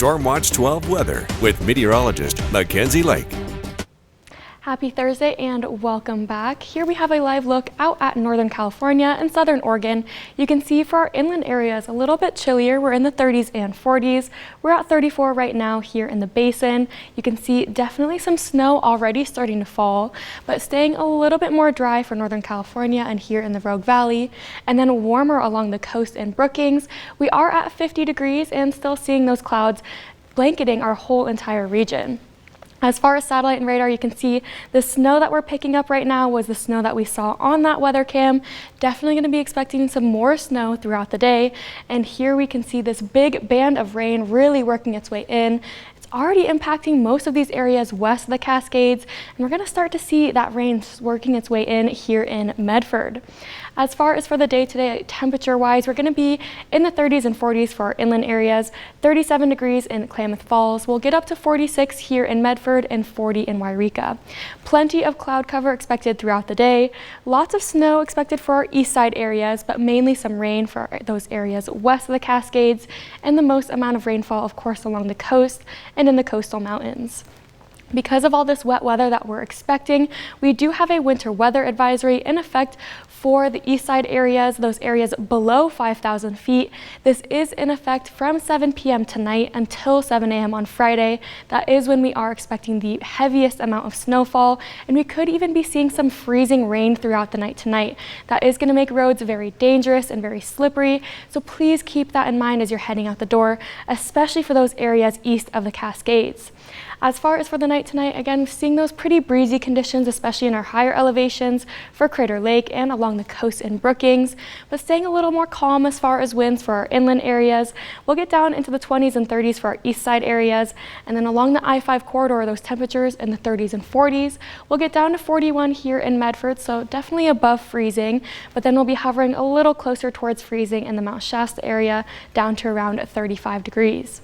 Stormwatch 12 weather with meteorologist Mackenzie Lake. Happy Thursday and welcome back. Here we have a live look out at Northern California and Southern Oregon. You can see for our inland areas a little bit chillier. We're in the 30s and 40s. We're at 34 right now here in the basin. You can see definitely some snow already starting to fall, but staying a little bit more dry for Northern California and here in the Rogue Valley, and then warmer along the coast and Brookings. We are at 50 degrees and still seeing those clouds blanketing our whole entire region. As far as satellite and radar, you can see the snow that we're picking up right now was the snow that we saw on that weather cam. Definitely going to be expecting some more snow throughout the day. And here we can see this big band of rain really working its way in. It's already impacting most of these areas west of the Cascades, and we're going to start to see that rain working its way in here in Medford. As far as for the day today, temperature-wise, we're going to be in the 30s and 40s for our inland areas, 37 degrees in Klamath Falls. We'll get up to 46 here in Medford and 40 in Wairika. Plenty of cloud cover expected throughout the day. Lots of snow expected for our east side areas, but mainly some rain for those areas west of the Cascades, and the most amount of rainfall, of course, along the coast and in the coastal mountains. Because of all this wet weather that we're expecting, we do have a winter weather advisory in effect for the east side areas, those areas below 5,000 feet. This is in effect from 7 p.m. tonight until 7 a.m. on Friday. That is when we are expecting the heaviest amount of snowfall, and we could even be seeing some freezing rain throughout the night tonight. That is going to make roads very dangerous and very slippery, so please keep that in mind as you're heading out the door, especially for those areas east of the Cascades. As far as for the night tonight, again, seeing those pretty breezy conditions, especially in our higher elevations for Crater Lake and along the coast in Brookings, but staying a little more calm as far as winds for our inland areas. We'll get down into the 20s and 30s for our east side areas, and then along the I-5 corridor, those temperatures in the 30s and 40s. We'll get down to 41 here in Medford, so definitely above freezing, but then we'll be hovering a little closer towards freezing in the Mount Shasta area, down to around 35 degrees.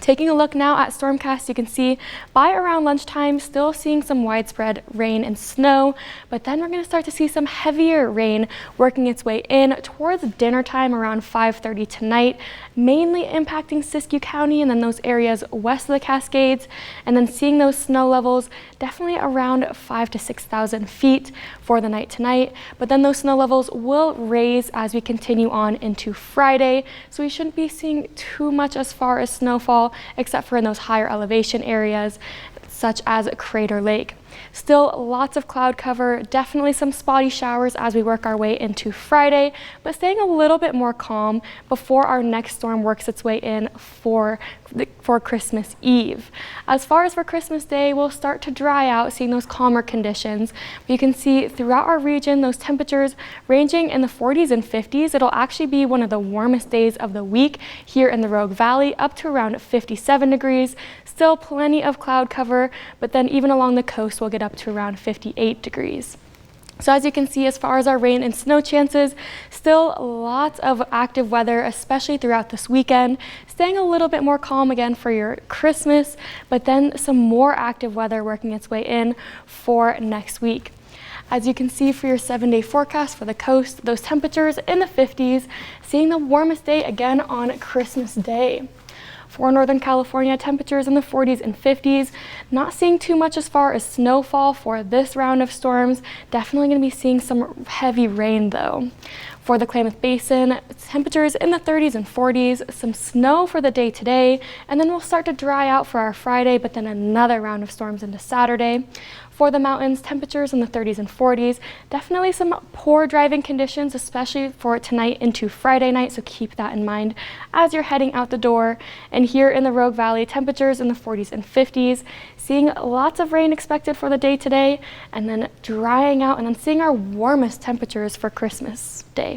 Taking a look now at Stormcast, you can see by around lunchtime, still seeing some widespread rain and snow, but then we're going to start to see some heavier rain working its way in towards dinner time around 5:30 tonight, mainly impacting Siskiyou County and then those areas west of the Cascades, and then seeing those snow levels definitely around 5,000 to 6,000 feet for the night tonight, but then those snow levels will raise as we continue on into Friday, so we shouldn't be seeing too much as far as snowfall, except for in those higher elevation areas such as Crater Lake. Still lots of cloud cover, definitely some spotty showers as we work our way into Friday, but staying a little bit more calm before our next storm works its way in for Christmas Eve. As far as for Christmas Day, we'll start to dry out, seeing those calmer conditions. You can see throughout our region those temperatures ranging in the 40s and 50s. It'll actually be one of the warmest days of the week here in the Rogue Valley, up to around 57 degrees. Still plenty of cloud cover, but then even along the coast we'll get up to around 58 degrees. So as you can see, as far as our rain and snow chances, still lots of active weather, especially throughout this weekend. Staying a little bit more calm again for your Christmas, but then some more active weather working its way in for next week. As you can see for your 7-day forecast for the coast, those temperatures in the 50s, seeing the warmest day again on Christmas Day. For Northern California, temperatures in the 40s and 50s. Not seeing too much as far as snowfall for this round of storms. Definitely going to be seeing some heavy rain though. For the Klamath Basin, temperatures in the 30s and 40s, some snow for the day today, and then we'll start to dry out for our Friday, but then another round of storms into Saturday. For the mountains, temperatures in the 30s and 40s, definitely some poor driving conditions, especially for tonight into Friday night, so keep that in mind as you're heading out the door. And here in the Rogue Valley, temperatures in the 40s and 50s, seeing lots of rain expected for the day today, and then drying out, and then seeing our warmest temperatures for Christmas Day.